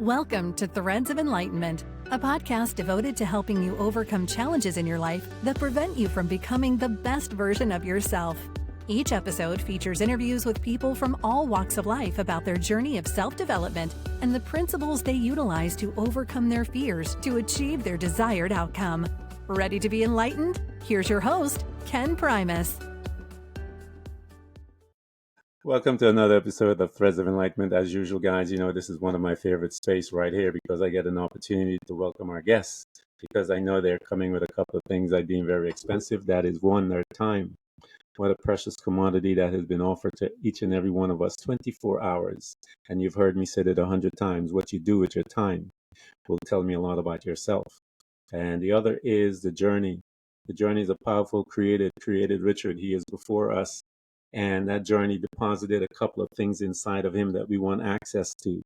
Welcome to Threads of Enlightenment, a podcast devoted to helping you overcome challenges in your life that prevent you from becoming the best version of yourself. Each episode features interviews with people from all walks of life about their journey of self-development and the principles they utilize to overcome their fears to achieve their desired outcome. Ready to be enlightened? Here's your host, Ken Primus. Welcome to another episode of Threads of Enlightenment. As usual, guys, this is one of my favorite space right here because I get an opportunity to welcome our guests because I know they're coming with a couple of things I deem very expensive. That is one, their time. What a precious commodity that has been offered to each and every one of us, 24 hours. And you've heard me say it 100 times. What you do with your time will tell me a lot about yourself. And the other is the journey. The journey is a powerful created Richard. He is before us. And that journey deposited a couple of things inside of him that we want access to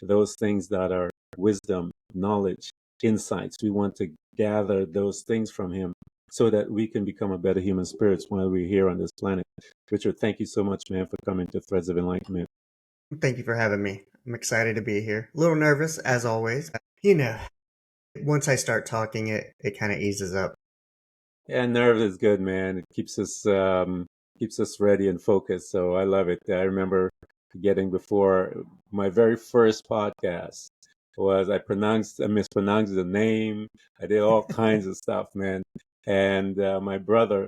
those things that are wisdom, knowledge, insights. We want to gather those things from him so that we can become a better human spirits while we're here on this planet. Richard, thank you so much, man, for coming to Threads of Enlightenment. Thank you for having me. I'm excited to be here. A little nervous, as always. Once I start talking, it kind of eases up. Yeah, nerves is good, man. It keeps us ready and focused. So I love it. I remember getting before my very first podcast was I mispronounced the name. I did all kinds of stuff, man. And my brother,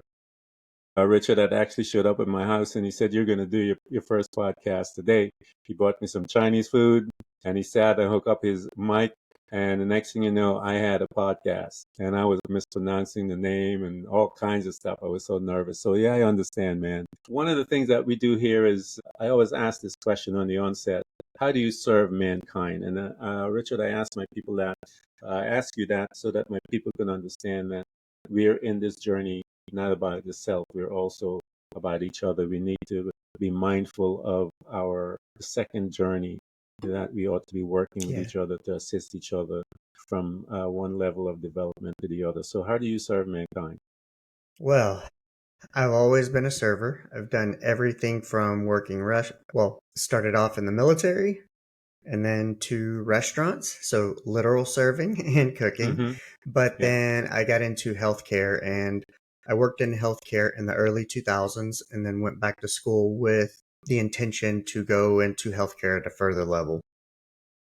Richard, had actually showed up at my house and he said, "You're going to do your first podcast today." He bought me some Chinese food and he sat and hooked up his mic. And the next thing you know, I had a podcast and I was mispronouncing the name and all kinds of stuff. I was so nervous. So yeah, I understand, man. One of the things that we do here is I always ask this question on the onset: how do you serve mankind? And Richard, I ask my people that. I ask you that so that my people can understand that we're in this journey not about the self. We're also about each other. We need to be mindful of our second journey, that we ought to be working with each other to assist each other from one level of development to the other. So how do you serve mankind? Well, I've always been a server. I've done everything from started off in the military and then to restaurants, so literal serving and cooking. Mm-hmm. But then I got into healthcare and I worked in healthcare in the early 2000s and then went back to school with the intention to go into healthcare at a further level.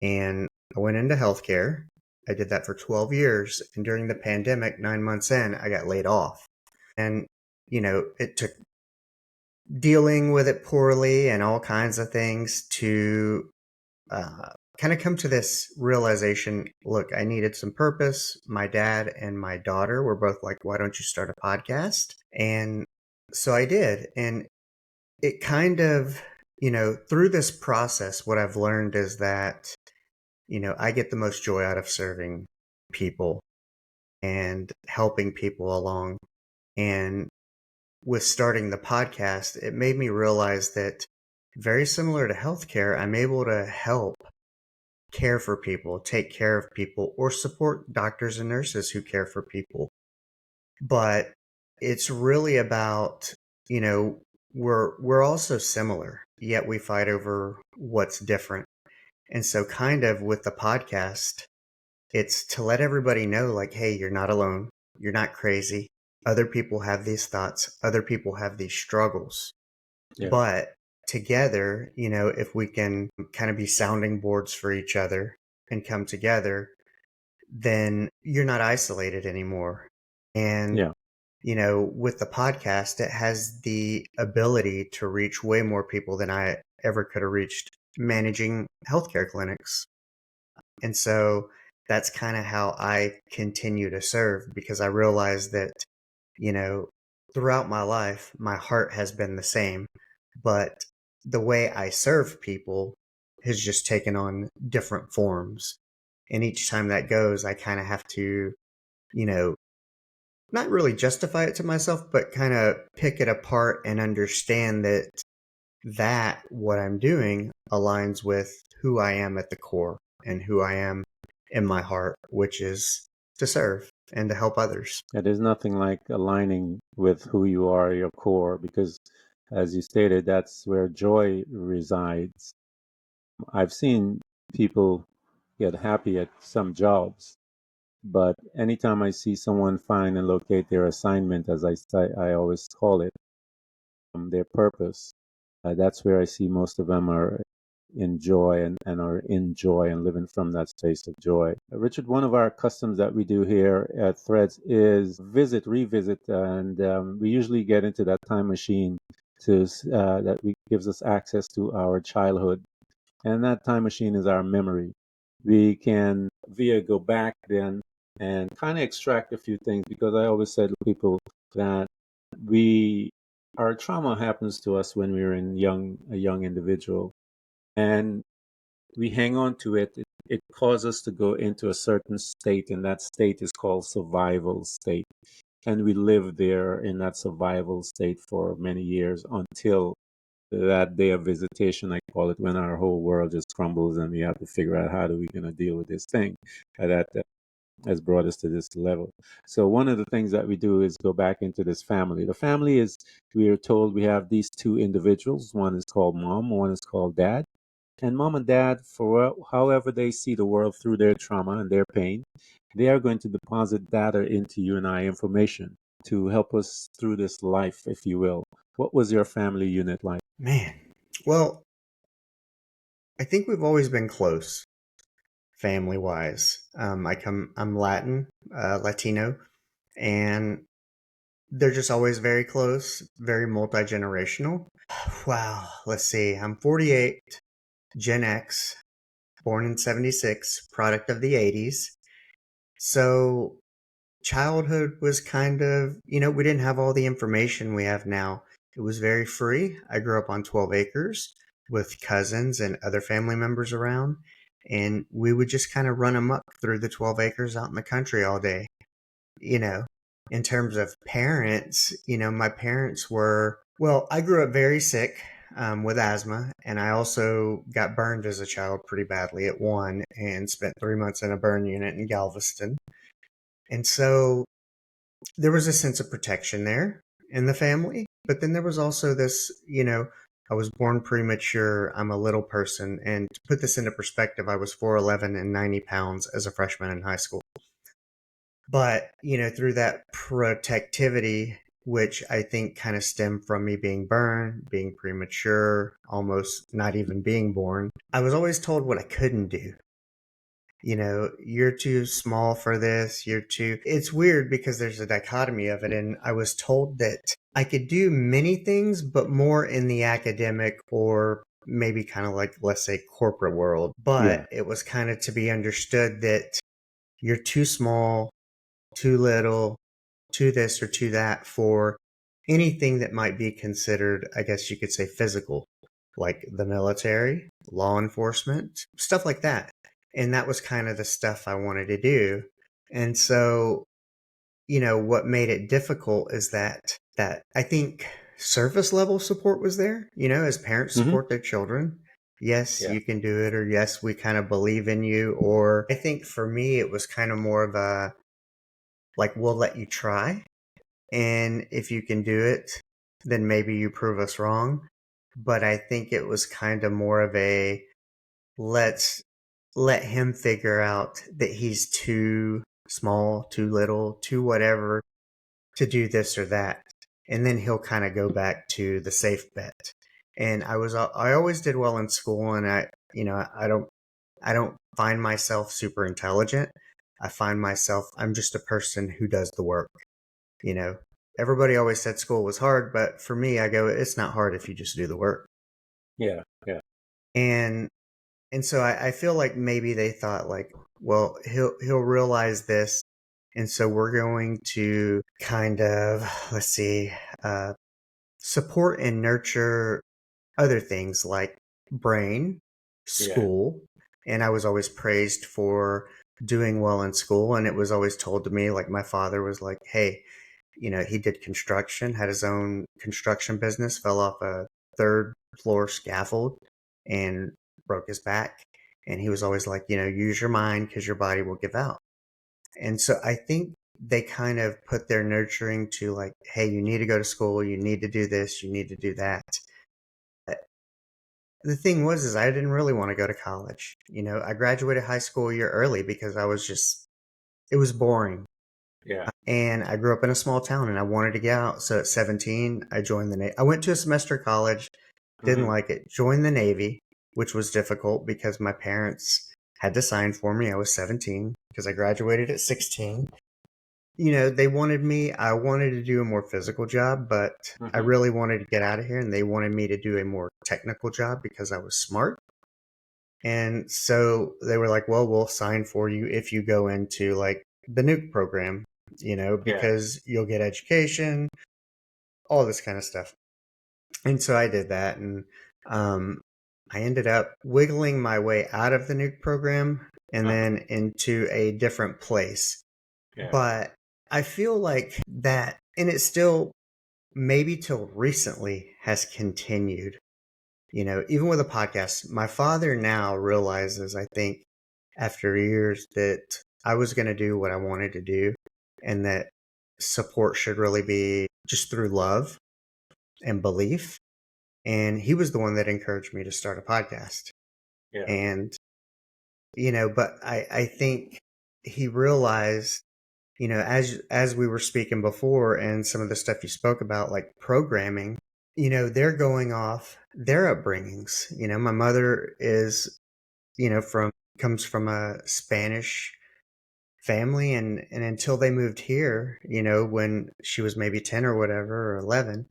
And I went into healthcare. I did that for 12 years. And during the pandemic, 9 months in, I got laid off. And, it took dealing with it poorly and all kinds of things to kind of come to this realization. Look, I needed some purpose. My dad and my daughter were both like, "Why don't you start a podcast?" And so I did. And it kind of, through this process, what I've learned is that, I get the most joy out of serving people and helping people along. And with starting the podcast, it made me realize that very similar to healthcare, I'm able to help care for people, take care of people, or support doctors and nurses who care for people. But it's really about, we're all so similar, yet we fight over what's different. And so kind of with the podcast, it's to let everybody know, like, hey, you're not alone. You're not crazy. Other people have these thoughts. Other people have these struggles. Yeah. But together, if we can kind of be sounding boards for each other and come together, then you're not isolated anymore. And with the podcast, it has the ability to reach way more people than I ever could have reached managing healthcare clinics. And so that's kind of how I continue to serve, because I realize that, throughout my life, my heart has been the same, but the way I serve people has just taken on different forms. And each time that goes, I kind of have to, not really justify it to myself, but kind of pick it apart and understand that what I'm doing aligns with who I am at the core and who I am in my heart, which is to serve and to help others. Yeah, there's nothing like aligning with who you are, your core, because as you stated, that's where joy resides. I've seen people get happy at some jobs. But anytime I see someone find and locate their assignment, as I always call it, their purpose, that's where I see most of them are in joy and are in joy and living from that space of joy. Richard, one of our customs that we do here at Threads is revisit, and we usually get into that time machine to that gives us access to our childhood, and that time machine is our memory. We can via go back then and kind of extract a few things, because I always said to people that we our trauma happens to us when we're a young individual, and we hang on to it. It causes us to go into a certain state, and that state is called survival state. And we live there in that survival state for many years until that day of visitation, I call it, when our whole world just crumbles and we have to figure out how do we going to deal with this thing that has brought us to this level. So one of the things that we do is go back into this family. The family is, we are told we have these two individuals. One is called mom, one is called dad. And mom and dad, for however they see the world through their trauma and their pain, they are going to deposit data into you and I, information to help us through this life, if you will. What was your family unit like? Man, well, I think we've always been close, family wise. I'm Latin, Latino, and they're just always very close, very multi generational. Wow, let's see. I'm 48, Gen X, born in 76, product of the 80s. So childhood was kind of, we didn't have all the information we have now. It was very free. I grew up on 12 acres with cousins and other family members around, and we would just kind of run amok through the 12 acres out in the country all day. You know, in terms of parents, my parents were, well, I grew up very sick with asthma, and I also got burned as a child pretty badly at one and spent 3 months in a burn unit in Galveston. And so there was a sense of protection there in the family. But then there was also this, I was born premature. I'm a little person. And to put this into perspective, I was 4'11" and 90 pounds as a freshman in high school. But, through that protectivity, which I think kind of stemmed from me being burned, being premature, almost not even being born, I was always told what I couldn't do. You're too small for this, it's weird because there's a dichotomy of it. And I was told that I could do many things, but more in the academic or maybe kind of like, let's say, corporate world. Yeah. But it was kind of to be understood that you're too small, too little, too this or too that for anything that might be considered, I guess you could say, physical, like the military, law enforcement, stuff like that. And that was kind of the stuff I wanted to do. And so, what made it difficult is that I think surface level support was there, as parents Hmm. support their children. Yes, Yeah. you can do it, or yes, we kind of believe in you. Or I think for me, it was kind of more of a, like, we'll let you try. And if you can do it, then maybe you prove us wrong. But I think it was kind of more of a, let's let him figure out that he's too small, too little, too whatever to do this or that. And then he'll kind of go back to the safe bet. And I always did well in school, and I don't find myself super intelligent. I find myself, I'm just a person who does the work. You know, Everybody always said school was hard, but for me, I go, it's not hard if you just do the work. Yeah. Yeah. And so I feel like maybe they thought like, well, he'll realize this, and so we're going to kind of, let's see, uh, support and nurture other things like brain, Yeah. school. And I was always praised for doing well in school, and it was always told to me, like my father was like, hey, he did construction, had his own construction business, fell off a third floor scaffold and broke his back. And he was always like, use your mind because your body will give out. And so I think they kind of put their nurturing to like, hey, you need to go to school, you need to do this, you need to do that. the thing was, is I didn't really want to go to college. I graduated high school a year early because it was boring. Yeah. And I grew up in a small town and I wanted to get out. So at 17, I joined the Navy. I went to a semester of college, didn't Hmm. like it, joined the Navy, which was difficult because my parents had to sign for me. I was 17 because I graduated at 16. They wanted me, I wanted to do a more physical job, but I Hmm. really wanted to get out of here and they wanted me to do a more technical job because I was smart. And so they were like, well, we'll sign for you if you go into like the nuke program, Yeah. because you'll get education, all this kind of stuff. And so I did that. And um, I ended up wiggling my way out of the nuke program and Uh-huh. then into a different place. Yeah. But I feel like that, and it still maybe till recently has continued. Even with a podcast, my father now realizes, I think, after years, that I was going to do what I wanted to do and that support should really be just through love and belief. And he was the one that encouraged me to start a podcast. Yeah. And, but I think he realized, as we were speaking before and some of the stuff you spoke about, like programming, they're going off their upbringings. My mother is, comes from a Spanish family, and until they moved here, when she was maybe 10 or whatever, or 11,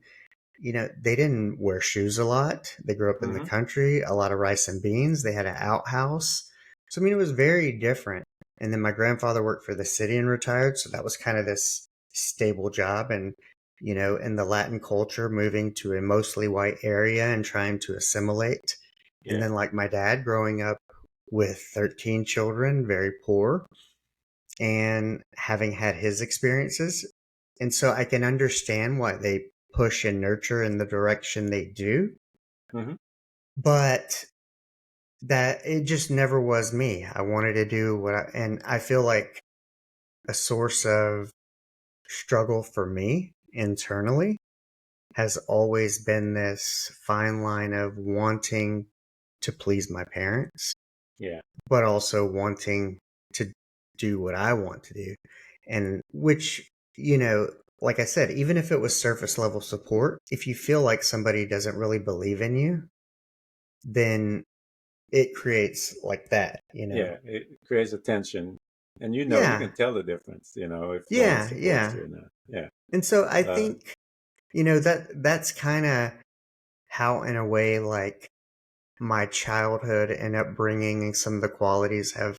they didn't wear shoes a lot. They grew up in the Hmm. country, a lot of rice and beans. They had an outhouse. So, I mean, it was very different. And then my grandfather worked for the city and retired. So that was kind of this stable job. And, in the Latin culture, moving to a mostly white area and trying to assimilate. And Yeah. then, like my dad, growing up with 13 children, very poor, and having had his experiences. And so I can understand why they push and nurture in the direction they do, Hmm. but that it just never was me. I wanted to do and I feel like a source of struggle for me internally has always been this fine line of wanting to please my parents, Yeah. but also wanting to do what I want to do. And which, like I said, even if it was surface level support, if you feel like somebody doesn't really believe in you, then it creates like that. Yeah. It creates a tension, and you Yeah. can tell the difference, if someone Yeah. supports Yeah. you or not. Yeah. And so I Uh, think, that's kind of how, in a way, like my childhood and upbringing and some of the qualities have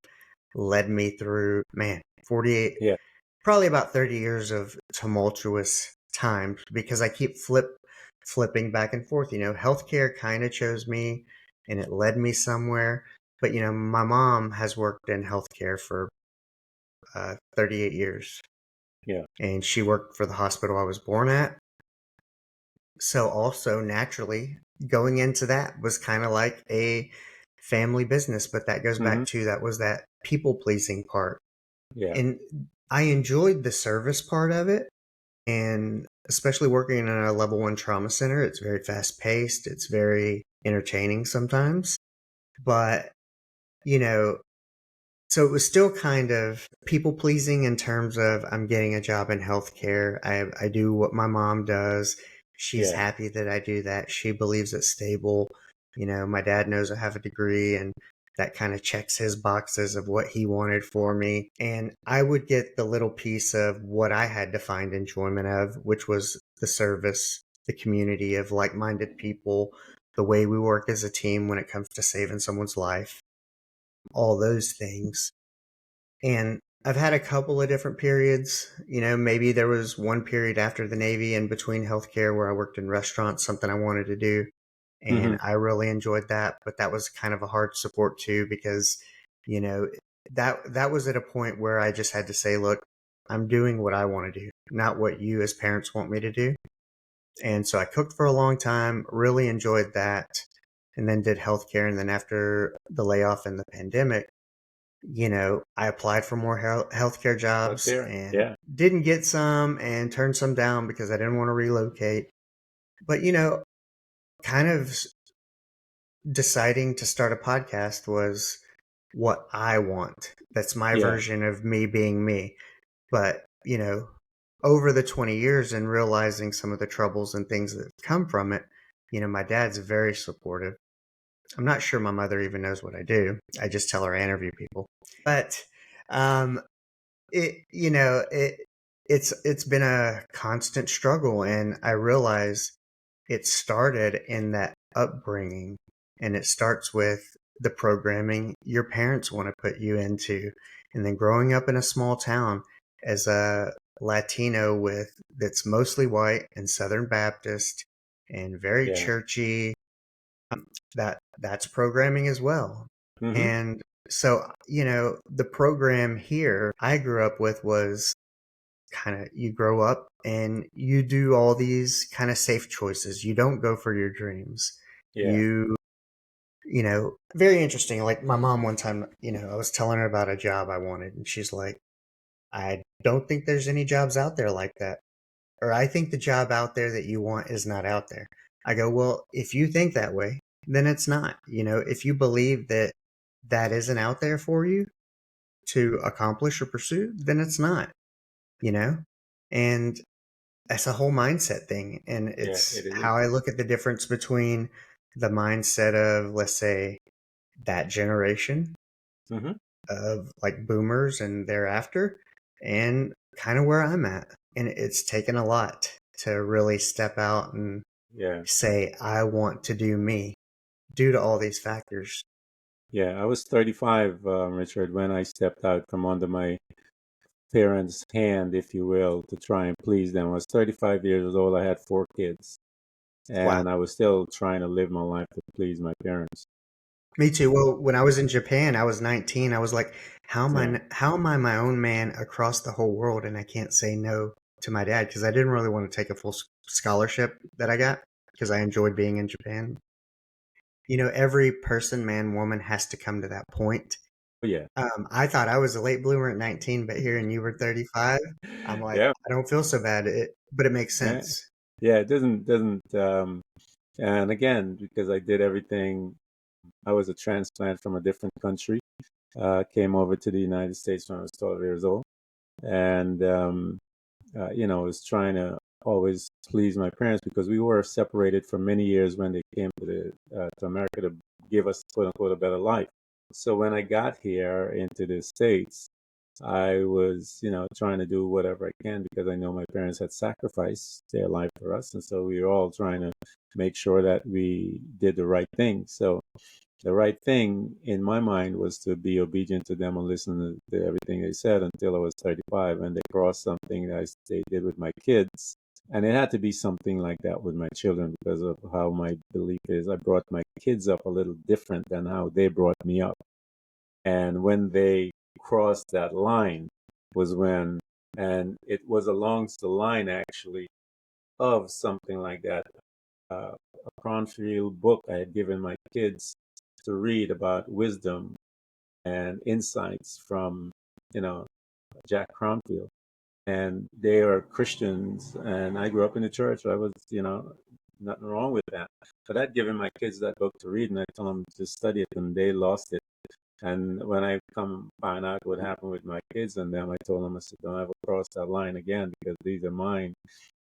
led me through, man, 48, yeah. probably about 30 years of tumultuous times because I keep flipping back and forth. Healthcare kind of chose me and it led me somewhere. But, my mom has worked in healthcare for 38 years Yeah. and she worked for the hospital I was born at. So also naturally going into that was kind of like a family business, but that goes Hmm. back to that was that people pleasing part. Yeah. And I enjoyed the service part of it. And especially working in a level one trauma center, it's very fast paced. It's very entertaining sometimes. But, you know, so it was still kind of people pleasing in terms of I'm getting a job in healthcare. I do what my mom does. She's Yeah. happy that I do that. She believes it's stable. My dad knows I have a degree and that kind of checks his boxes of what he wanted for me. And I would get the little piece of what I had to find enjoyment of, which was the service, the community of like minded people, the way we work as a team when it comes to saving someone's life, all those things. And I've had a couple of different periods. Maybe there was one period after the Navy in between healthcare where I worked in restaurants, something I wanted to do. Hmm. And I really enjoyed that. But that was kind of a hard support too, because, you know, that was at a point where I just had to say, look, I'm doing what I want to do, not what you as parents want me to do. And so I cooked for a long time, really enjoyed that, and then did healthcare. And then after the layoff and the pandemic, I applied for more healthcare Out jobs there. and Yeah. didn't get some and turned some down because I didn't want to relocate. But, kind of deciding to start a podcast was what I want. That's my Yeah, version of me being me. But, over the 20 years and realizing some of the troubles and things that come from it, my dad's very supportive. I'm not sure my mother even knows what I do. I just tell her I interview people. But um it you know, it's been a constant struggle, and I realize it started in that upbringing, and it starts with the programming your parents want to put you into. And then growing up in a small town as a Latino with that's mostly white and Southern Baptist and very yeah. churchy, that's programming as well. Mm-hmm. And so, the program here I grew up with was kind of, you grow up and you do all these kind of safe choices. You don't go for your dreams. Yeah, Very interesting. Like my mom one time, I was telling her about a job I wanted, and she's like, I don't think there's any jobs out there like that. Or I think the job out there that you want is not out there. I go, well, if you think that way, then it's not. If you believe that that isn't out there for you to accomplish or pursue, then it's not, you know? And that's a whole mindset thing. And yeah, it's it is. how I look at the difference between the mindset of, let's say, that generation Mm-hmm. of like boomers and thereafter, and kind of where I'm at. And it's taken a lot to really step out and Yeah, say, I want to do me due to all these factors. yeah. I was 35, Richard, when I stepped out from under my parents' hand, if you will, to try and please them. I was 35 years old. I had 4 kids, Wow. and I was still trying to live my life to please my parents. Me too. Well, when I was in Japan, I was 19. I was like, Yeah. how am I my own man across the whole world and I can't say no to my dad, because I didn't really want to take a full scholarship that I got because I enjoyed being in Japan. Every person, man, woman has to come to that point. Oh, yeah. I thought I was a late bloomer at 19, but hearing you were 35, I'm like, Yeah. I don't feel so bad. But it makes Yeah. sense. Yeah. It doesn't. And again, because I did everything, I was a transplant from a different country. Came over to the United States when I was 12 years old, and was trying to always please my parents because we were separated for many years when they came to America to give us quote unquote a better life. So when I got here into the States, I was, trying to do whatever I can because I know my parents had sacrificed their life for us. And so we were all trying to make sure that we did the right thing. So the right thing in my mind was to be obedient to them and listen to everything they said until I was 35. And they crossed something that they did with my kids. And it had to be something like that with my children because of how my belief is. I brought my kids up a little different than how they brought me up. And when they crossed that line was when, and it was along the line actually of something like that. A Cronfield book I had given my kids to read about wisdom and insights from, you know, Jack Cronfield. And they are Christians, and I grew up in the church. I was, nothing wrong with that. But I'd given my kids that book to read, and I told them to study it, and they lost it. And when I come find out what happened with my kids and them, I told them, I said, don't ever cross that line again because these are mine,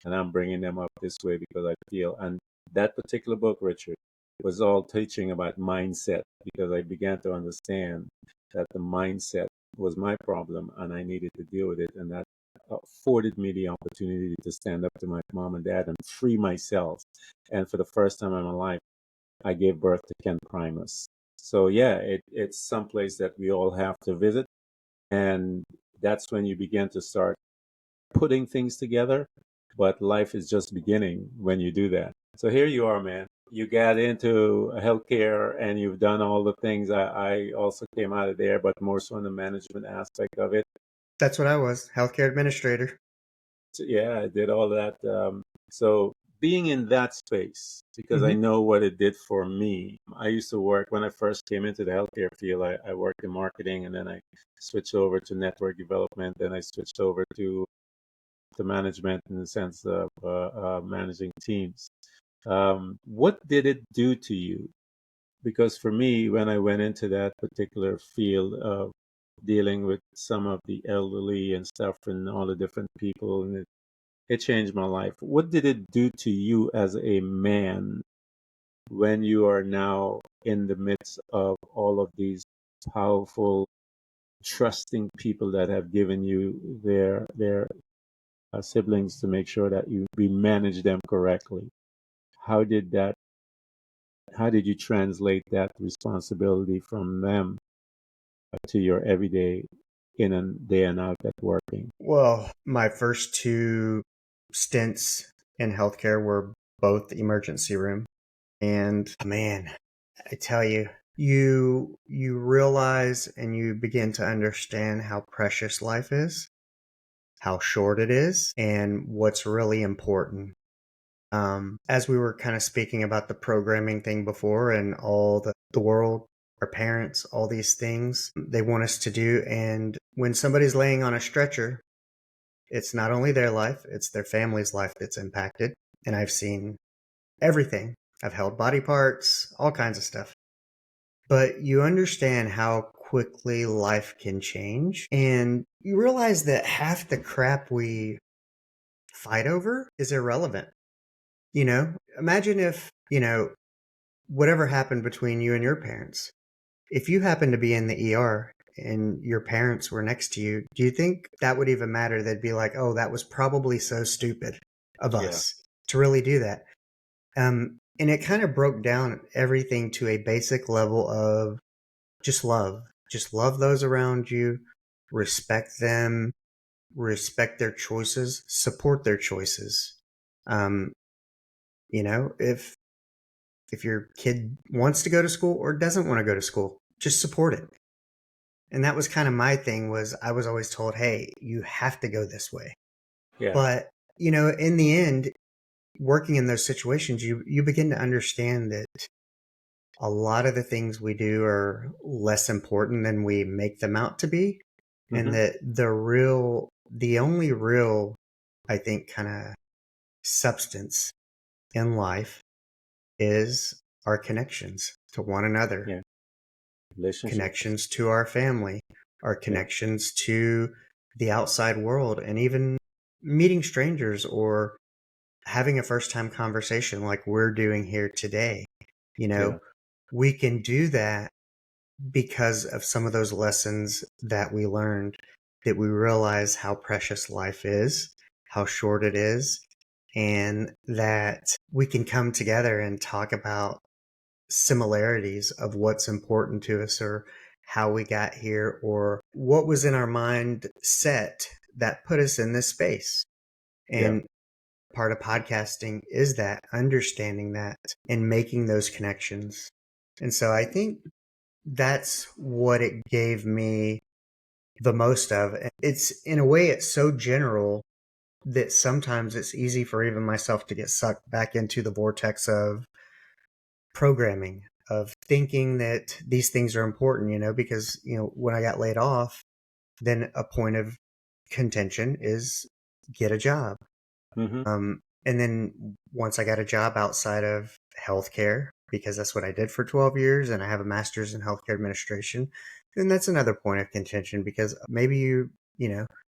and I'm bringing them up this way because I feel. And that particular book, Richard, was all teaching about mindset because I began to understand that the mindset was my problem and I needed to deal with it. And that afforded me the opportunity to stand up to my mom and dad and free myself. And for the first time in my life, I gave birth to Ken Primus. So yeah, it's someplace that we all have to visit. And that's when you begin to start putting things together. But life is just beginning when you do that. So here you are, man. You got into healthcare and you've done all the things. I also came out of there, but more so in the management aspect of it. That's what I was, healthcare administrator. So, yeah, I did all that. So being in that space, because I Hmm. know what it did for me. I used to work when I first came into the healthcare field. I worked in marketing, and then I switched over to network development. Then I switched over to management in the sense of managing teams. What did it do to you because for me, when I went into that particular field of dealing with some of the elderly and stuff and all the different people, and it changed my life. What did it do to you as a man when you are now in the midst of all of these powerful, trusting people that have given you their siblings to make sure that we manage them correctly? How did that? How did you translate that responsibility from them to your everyday in and day and out at working? Well, my first two stints in healthcare were both emergency room. And man, I tell you, you realize and you begin to understand how precious life is, how short it is, and what's really important. As we were kind of speaking about the programming thing before and all the world, our parents, all these things they want us to do. And when somebody's laying on a stretcher, it's not only their life, it's their family's life that's impacted. And I've seen everything. I've held body parts, all kinds of stuff. But you understand how quickly life can change. And you realize that half the crap we fight over is irrelevant. Imagine if, whatever happened between you and your parents, if you happened to be in the ER and your parents were next to you, do you think that would even matter? They'd be like, oh, that was probably so stupid of Yeah. us to really do that. And it kind of broke down everything to a basic level of just love. Just love those around you, respect them, respect their choices, support their choices. Um, if your kid wants to go to school or doesn't want to go to school, just support it. And that was kind of my thing. Was I was always told, hey, you have to go this way. Yeah. But, in the end, working in those situations, you begin to understand that a lot of the things we do are less important than we make them out to be. And that the only real, I think, kind of substance in life is our connections to one another. Yeah. Relationships. Connections to our family, our connections to the outside world, and even meeting strangers or having a first time conversation like we're doing here today. We can do that because of some of those lessons that we learned, that we realize how precious life is, how short it is, and that we can come together and talk about similarities of what's important to us or how we got here or what was in our mind set that put us in this space. And part of podcasting is that understanding that and making those connections. And so I think that's what it gave me the most of. It's in a way, it's so general that sometimes it's easy for even myself to get sucked back into the vortex of programming, of thinking that these things are important, because, when I got laid off, then a point of contention is get a job. And then once I got a job outside of healthcare, because that's what I did for 12 years, and I have a master's in healthcare administration, then that's another point of contention because maybe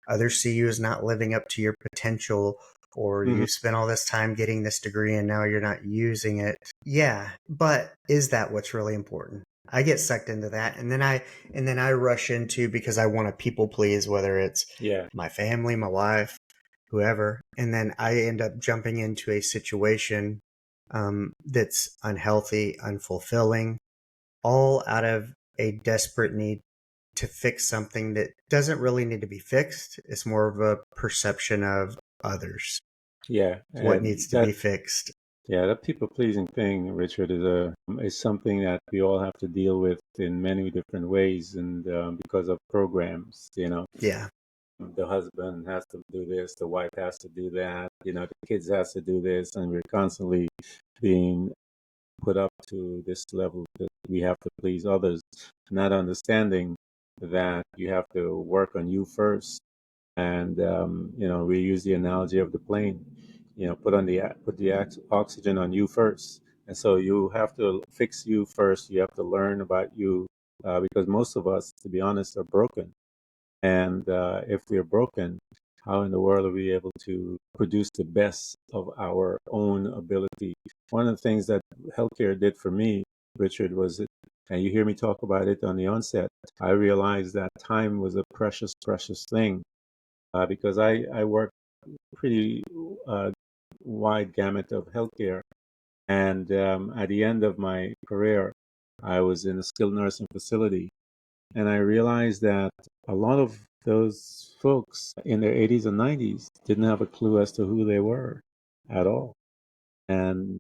others see you as not living up to your potential, or you spent all this time getting this degree and now you're not using it. Yeah, but is that what's really important? I get sucked into that, and then I rush into, because I want to people please, whether it's my family, my wife, whoever, and then I end up jumping into a situation that's unhealthy, unfulfilling, all out of a desperate need to fix something that doesn't really need to be fixed. It's more of a perception of others. What needs to be fixed. Yeah, that people pleasing thing, Richard, is something that we all have to deal with in many different ways, and because of programs, Yeah. The husband has to do this, the wife has to do that, the kids has to do this, and we're constantly being put up to this level that we have to please others, not understanding that you have to work on you first. And we use the analogy of the plane. Put the oxygen on you first, And so you have to fix you first. You have to learn about you, because most of us, to be honest, are broken. And if we're broken, how in the world are we able to produce the best of our own ability? One of the things that healthcare did for me, Richard, was it, and you hear me talk about it on the onset, I realized that time was a precious, precious thing, because I worked pretty wide gamut of healthcare. And at the end of my career, I was in a skilled nursing facility. And I realized that a lot of those folks in their 80s and 90s didn't have a clue as to who they were at all. And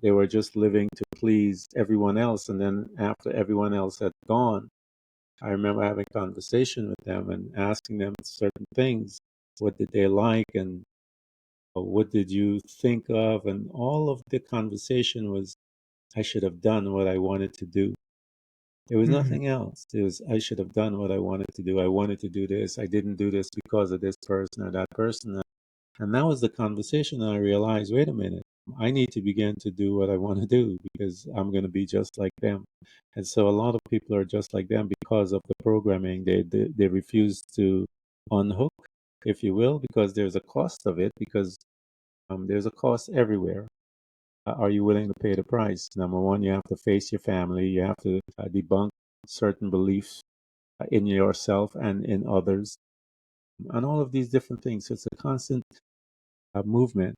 they were just living to please everyone else. And then after everyone else had gone, I remember having a conversation with them and asking them certain things. What did they like? And what did you think of? And all of the conversation was, I should have done what I wanted to do. There was Mm-hmm. nothing else. It was, I should have done what I wanted to do. I wanted to do this. I didn't do this because of this person or that person. And that was the conversation. And I realized, wait a minute, I need to begin to do what I want to do because I'm going to be just like them. And so a lot of people are just like them because of the programming. They refuse to unhook, if you will, because there's a cost of it, because there's a cost everywhere. Are you willing to pay the price? Number one, you have to face your family. You have to debunk certain beliefs in yourself and in others, and all of these different things. So it's a constant movement,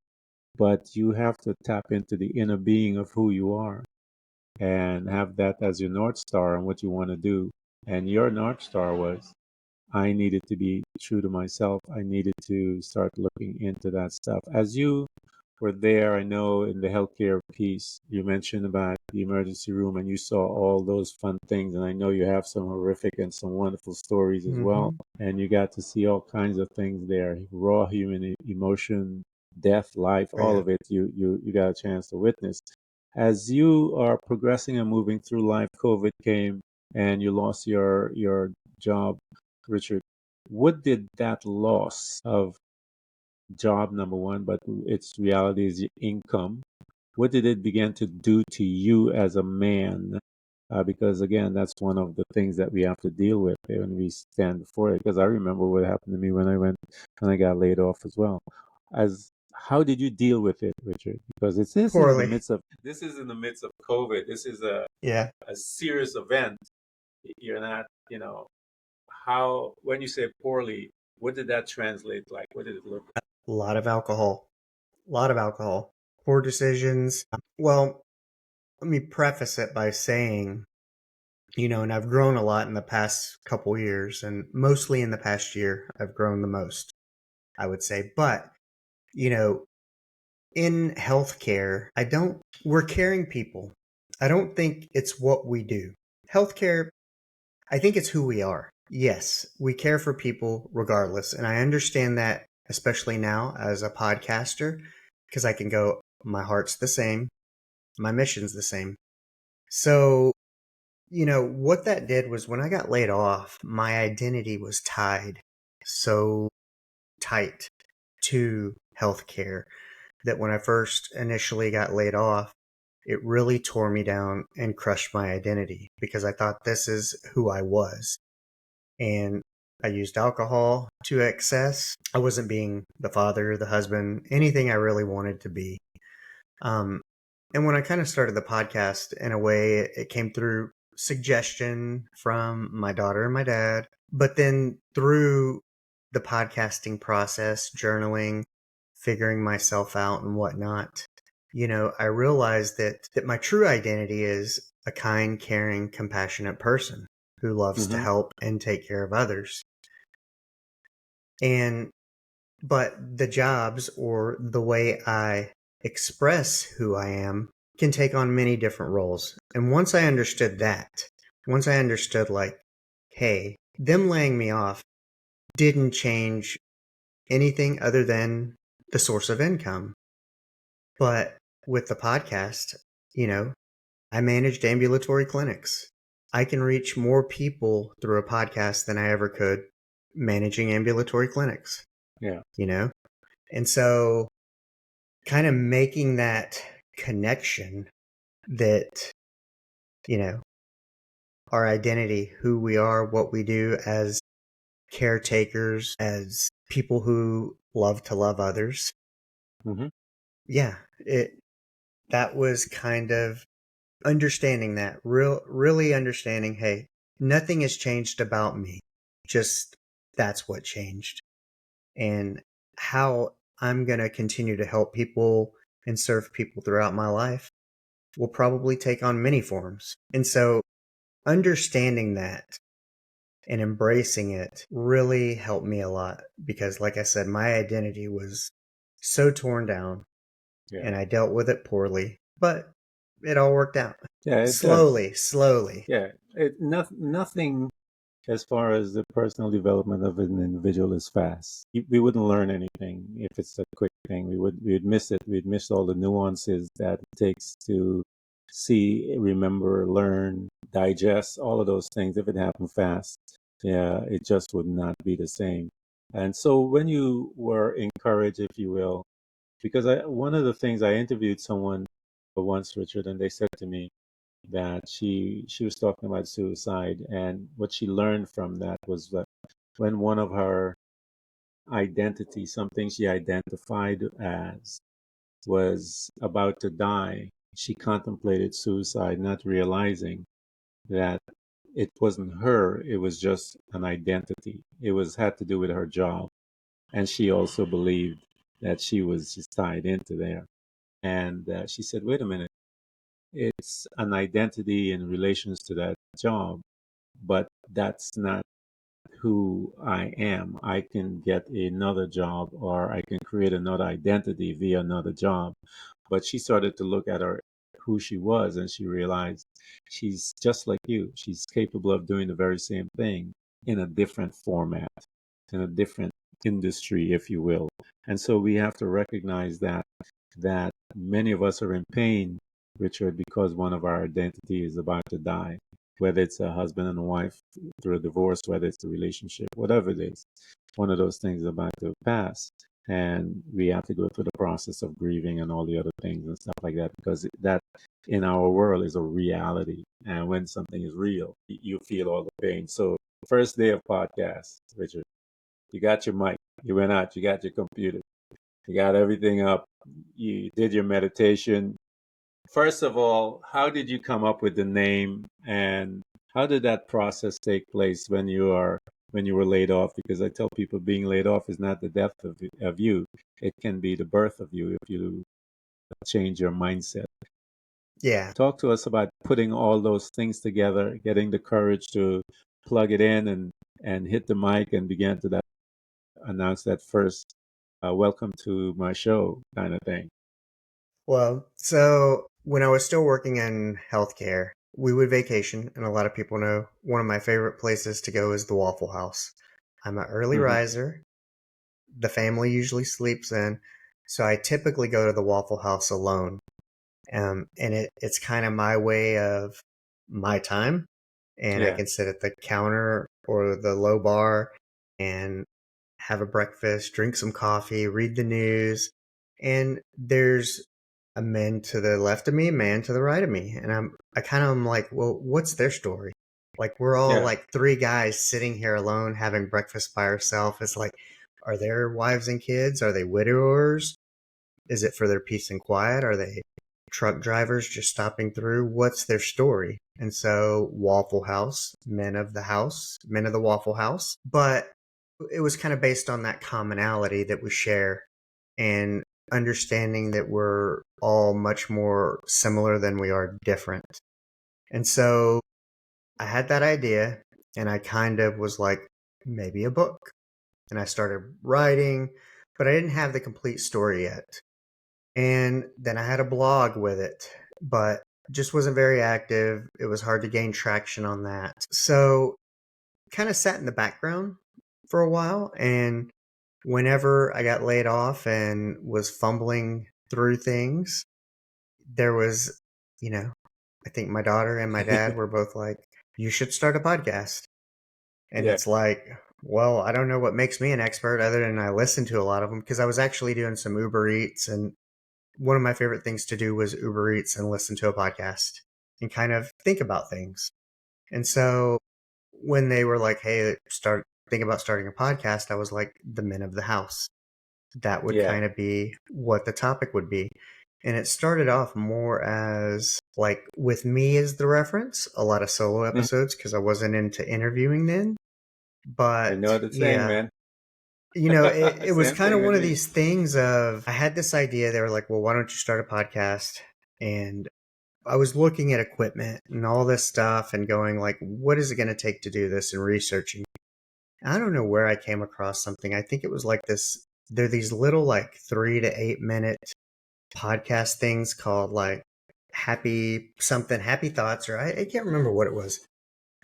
but you have to tap into the inner being of who you are and have that as your North Star and what you want to do. And your North Star was, I needed to be true to myself. I needed to start looking into that stuff. As you were there, I know in the healthcare piece, you mentioned about the emergency room and you saw all those fun things. And I know you have some horrific and some wonderful stories as well. Mm-hmm. And you got to see all kinds of things there, raw human emotion, death, life, Oh, all yeah. of it. You got a chance to witness. As you are progressing and moving through life, COVID came and you lost your job, Richard. What did that loss of job, number one, but its reality is your income, what did it begin to do to you as a man? Because again, that's one of the things that we have to deal with when we stand before it. Because I remember what happened to me when I got laid off as well. As how did you deal with it, Richard? Because this is in the Poorly. midst of COVID. This is Yeah. a serious event. You're not, how when you say poorly, what did that translate like? What did it look like? A lot of alcohol. A lot of alcohol. Poor decisions. Well, let me preface it by saying, and I've grown a lot in the past couple years, and mostly in the past year, I've grown the most, I would say. But, you know, in healthcare, we're caring people. I don't think it's what we do. Healthcare, I think it's who we are. Yes, we care for people regardless. And I understand that, especially now as a podcaster, because I can go, my heart's the same, my mission's the same. So, what that did was when I got laid off, my identity was tied so tight to healthcare that when I first initially got laid off, it really tore me down and crushed my identity because I thought this is who I was. And I used alcohol to excess. I wasn't being the father, the husband, anything I really wanted to be. Um, and when I kind of started the podcast, in a way, it came through suggestion from my daughter and my dad. But then through the podcasting process, journaling, figuring myself out and whatnot, I realized that my true identity is a kind, caring, compassionate person who loves to Mm-hmm. help and take care of others. But the jobs or the way I express who I am can take on many different roles. And once I understood like, hey, them laying me off didn't change anything other than the source of income. But with the podcast, I managed ambulatory clinics. I can reach more people through a podcast than I ever could managing ambulatory clinics, Yeah. And so kind of making that connection that, you know, our identity, who we are, what we do as caretakers, as people who love to love others. Mm-hmm. Yeah, that was kind of understanding that, really understanding, hey, nothing has changed about me. Just that's what changed. And how I'm going to continue to help people and serve people throughout my life will probably take on many forms. And so understanding that and embracing it really helped me a lot because, like I said, my identity was so torn down Yeah. and I dealt with it poorly, but it all worked out. Yeah. Slowly. Yeah. Nothing as far as the personal development of an individual is fast. We wouldn't learn anything if it's a quick thing. We'd miss it. We'd miss all the nuances that it takes to see, remember, learn, digest, all of those things. If it happened fast, yeah, it just would not be the same. And so when you were encouraged, if you will, because one of the things I interviewed someone once, Richard, and they said to me, that she was talking about suicide, and what she learned from that was that when one of her identity, something she identified as, was about to die, she contemplated suicide, not realizing that it wasn't her, it was just an identity. It was had to do with her job, and she also believed that she was just tied into there. And she said, wait a minute, it's an identity in relations to that job, but that's not who I am. I can get another job or I can create another identity via another job. But she started to look at her who she was and she realized she's just like you. She's capable of doing the very same thing in a different format, in a different industry, if you will. And so we have to recognize that many of us are in pain, Richard, because one of our identity is about to die, whether it's a husband and a wife through a divorce, whether it's a relationship, whatever it is, one of those things is about to pass. And we have to go through the process of grieving and all the other things and stuff like that, because that in our world is a reality. And when something is real, you feel all the pain. So, first day of podcast, Richard, you got your mic, you went out, you got your computer, you got everything up, you did your meditation. First of all, how did you come up with the name, and how did that process take place when you were laid off? Because I tell people being laid off is not the death of you. It can be the birth of you if you change your mindset. Yeah. Talk to us about putting all those things together, getting the courage to plug it in and hit the mic and begin to announce that first welcome to my show kind of thing. Well, so when I was still working in healthcare, we would vacation, and a lot of people know one of my favorite places to go is the Waffle House. I'm an early Mm-hmm. riser. The family usually sleeps in, so I typically go to the Waffle House alone. And it's kind of my way of my time, and I Yeah. can sit at the counter or the low bar and have a breakfast, drink some coffee, read the news, and there's a man to the left of me, a man to the right of me, and I kind of am like, well, what's their story? Like we're all Yeah. like three guys sitting here alone having breakfast by ourselves. It's like, are their wives and kids? Are they widowers? Is it for their peace and quiet? Are they truck drivers just stopping through? What's their story? And so Waffle House, men of the Waffle House. But it was kind of based on that commonality that we share and understanding that we're all much more similar than we are different. And so I had that idea and I kind of was like, maybe a book. And I started writing, but I didn't have the complete story yet. And then I had a blog with it, but just wasn't very active. It was hard to gain traction on that. So kind of sat in the background for a while. And whenever I got laid off and was fumbling through things, there was, you know, I think my daughter and my dad were both like, you should start a podcast. And Yeah. it's like, well, I don't know what makes me an expert other than I listen to a lot of them because I was actually doing some Uber Eats and one of my favorite things to do was Uber Eats and listen to a podcast and kind of think about things. And so when they were like, hey, think about starting a podcast, I was like, the men of the house. That would Yeah. kind of be what the topic would be. And it started off more as like with me as the reference, a lot of solo episodes because I wasn't into interviewing then. I But know the saying, yeah, man. it was Same kind of thing with one of me. these things of I had this idea. They were like, well, why don't you start a podcast? And I was looking at equipment and all this stuff and going like, what is it going to take to do this and researching. I don't know where I came across something. I think it was like this. There are these little like 3 to 8 minute podcast things called like happy thoughts, or I can't remember what it was,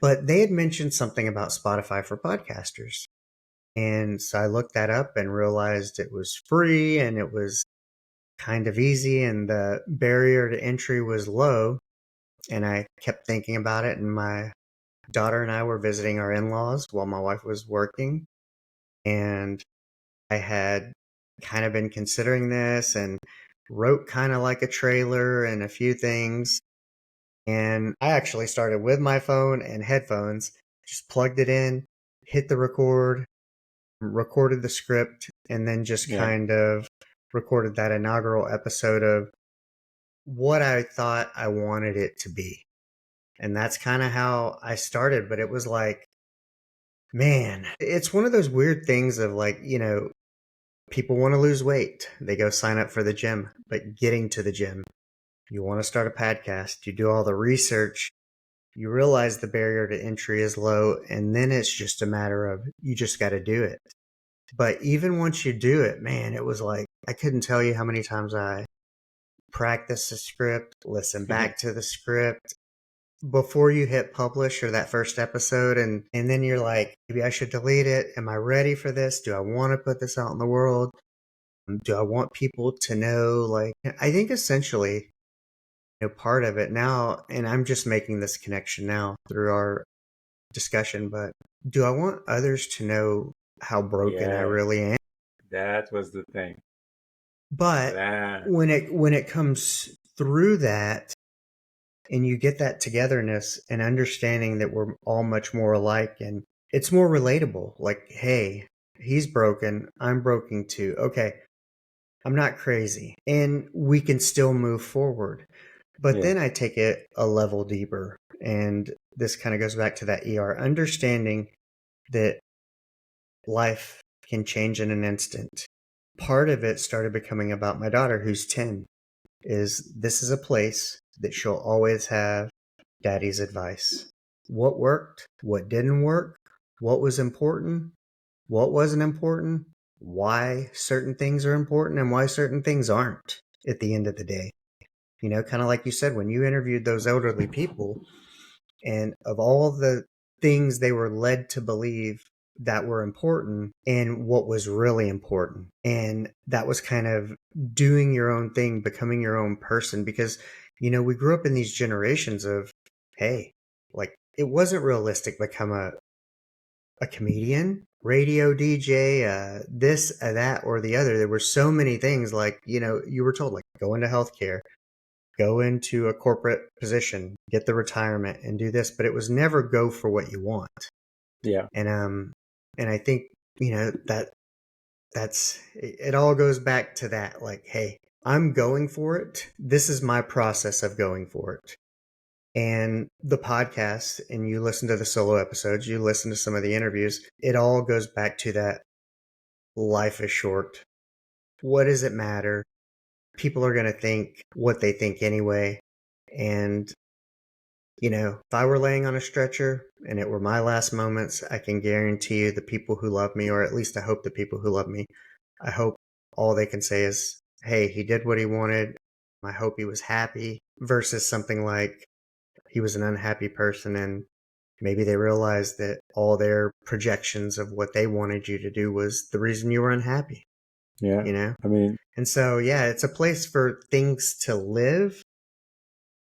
but they had mentioned something about Spotify for podcasters. And so I looked that up and realized it was free and it was kind of easy and the barrier to entry was low. And I kept thinking about it. And my daughter and I were visiting our in-laws while my wife was working. And I had kind of been considering this and wrote kind of like a trailer and a few things. And I actually started with my phone and headphones, just plugged it in, hit the record, recorded the script, and then just Yeah. kind of recorded that inaugural episode of what I thought I wanted it to be. And that's kind of how I started. But it was like, man, it's one of those weird things of like, people want to lose weight. They go sign up for the gym, but getting to the gym, you want to start a podcast, you do all the research, you realize the barrier to entry is low, and then it's just a matter of you just got to do it. But even once you do it, man, it was like I couldn't tell you how many times I practiced the script, listen back to the script before you hit publish or that first episode, and then you're like, maybe I should delete it. Am I ready for this? Do I want to put this out in the world? Do I want people to know? Like, I think essentially, part of it now, and I'm just making this connection now through our discussion, but do I want others to know how broken I Yeah. really am? That was the thing. But That. when it comes through that and you get that togetherness and understanding that we're all much more alike and it's more relatable, like, hey, he's broken, I'm broken too. Okay, I'm not crazy. And we can still move forward. But Yeah. then I take it a level deeper. And this kind of goes back to that understanding that life can change in an instant. Part of it started becoming about my daughter, who's 10, is this is a place that she'll always have daddy's advice. What worked, what didn't work, what was important, what wasn't important, why certain things are important and why certain things aren't at the end of the day. Kind of like you said, when you interviewed those elderly people, and of all the things they were led to believe that were important and what was really important. And that was kind of doing your own thing, becoming your own person. Because, we grew up in these generations of, hey, like it wasn't realistic to become a comedian, radio DJ, this, that, or the other. There were so many things like, you were told like go into healthcare, go into a corporate position, get the retirement and do this, but it was never go for what you want. Yeah. And I think, that's it all goes back to that, like, hey, I'm going for it. This is my process of going for it. And the podcast, and you listen to the solo episodes, you listen to some of the interviews, it all goes back to that life is short. What does it matter? People are going to think what they think anyway. And, if I were laying on a stretcher and it were my last moments, I can guarantee you the people who love me, or at least I hope the people who love me, I hope all they can say is, hey, he did what he wanted. I hope he was happy, versus something like he was an unhappy person and maybe they realized that all their projections of what they wanted you to do was the reason you were unhappy, Yeah. I mean, And so, yeah, it's a place for things to live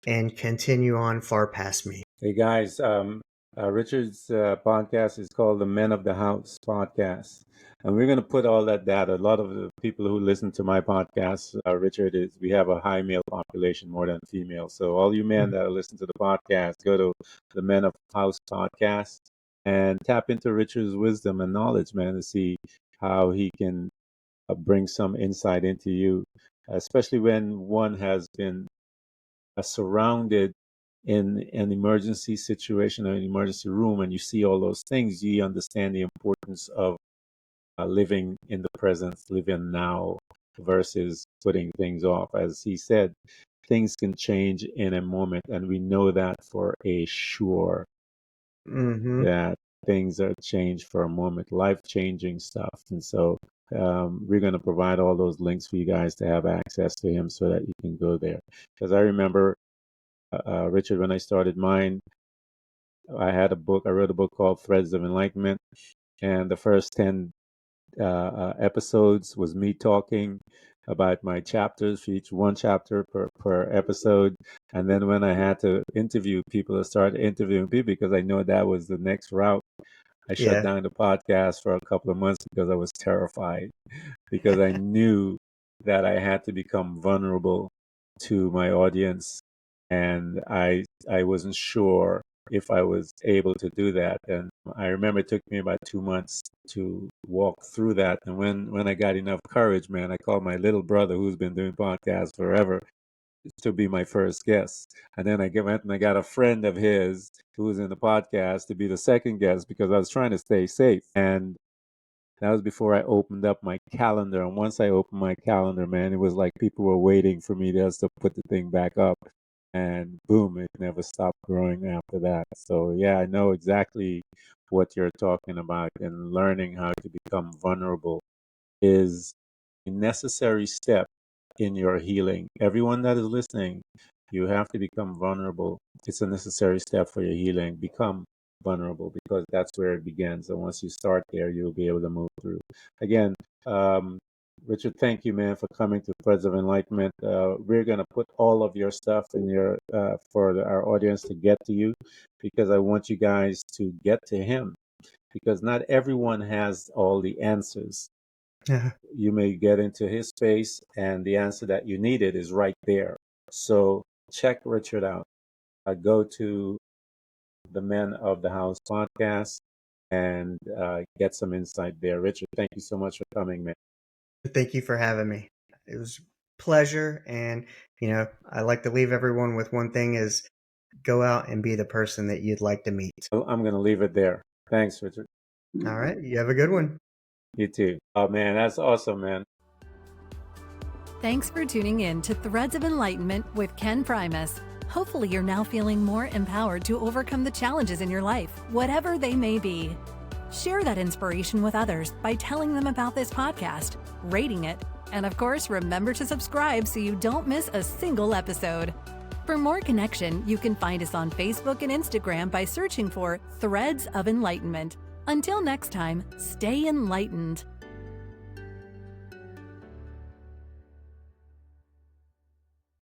and continue on far past me. hey guys, Richard's podcast is called the Men of the House podcast. And we're going to put all that data. A lot of the people who listen to my podcast, Richard, we have a high male population more than female. So all you men that listen to the podcast, go to the Men of the House podcast and tap into Richard's wisdom and knowledge, man, to see how he can bring some insight into you, especially when one has been surrounded in an emergency situation or an emergency room and you see all those things, you understand the importance of living in the present, living now versus putting things off. As he said, things can change in a moment, and we know that for a sure, that things are changed for a moment, life-changing stuff. And so we're going to provide all those links for you guys to have access to him so that you can go there. Because I remember, Richard, when I started mine, I wrote a book called Threads of Enlightenment, and the first 10 episodes was me talking about my chapters for each one chapter per episode. And then when I had to interview people, I started interviewing people because I know that was the next route. I shut down the podcast for a couple of months because I was terrified, because I knew that I had to become vulnerable to my audience, and I wasn't sure if I was able to do that. And I remember it took me about 2 months to walk through that. And when I got enough courage, man, I called my little brother, who's been doing podcasts forever, to be my first guest. And then I went and I got a friend of his who was in the podcast to be the second guest, because I was trying to stay safe. And that was before I opened up my calendar. And once I opened my calendar, man, it was like people were waiting for me just to put the thing back up. And boom, it never stopped growing after that. So, yeah, I know exactly what you're talking about. And learning how to become vulnerable is a necessary step in your healing. Everyone that is listening, you have to become vulnerable. It's a necessary step for your healing. Become vulnerable, because that's where it begins. And once you start there, you'll be able to move through. Again, Richard, thank you, man, for coming to Threads of Enlightenment. We're going to put all of your stuff in your for our audience to get to you, because I want you guys to get to him, because not everyone has all the answers. You may get into his space and the answer that you needed is right there. So check Richard out. Go to the Men of the House podcast and get some insight there. Richard, thank you so much for coming, man. Thank you for having me. It was a pleasure. And, I like to leave everyone with one thing: is go out and be the person that you'd like to meet. I'm going to leave it there. Thanks, Richard. All right. You have a good one. You too. Oh, man, that's awesome, man. Thanks for tuning in to Threads of Enlightenment with Ken Primus. Hopefully you're now feeling more empowered to overcome the challenges in your life, whatever they may be. Share that inspiration with others by telling them about this podcast, rating it, and of course, remember to subscribe so you don't miss a single episode. For more connection, you can find us on Facebook and Instagram by searching for Threads of Enlightenment. Until next time, stay enlightened.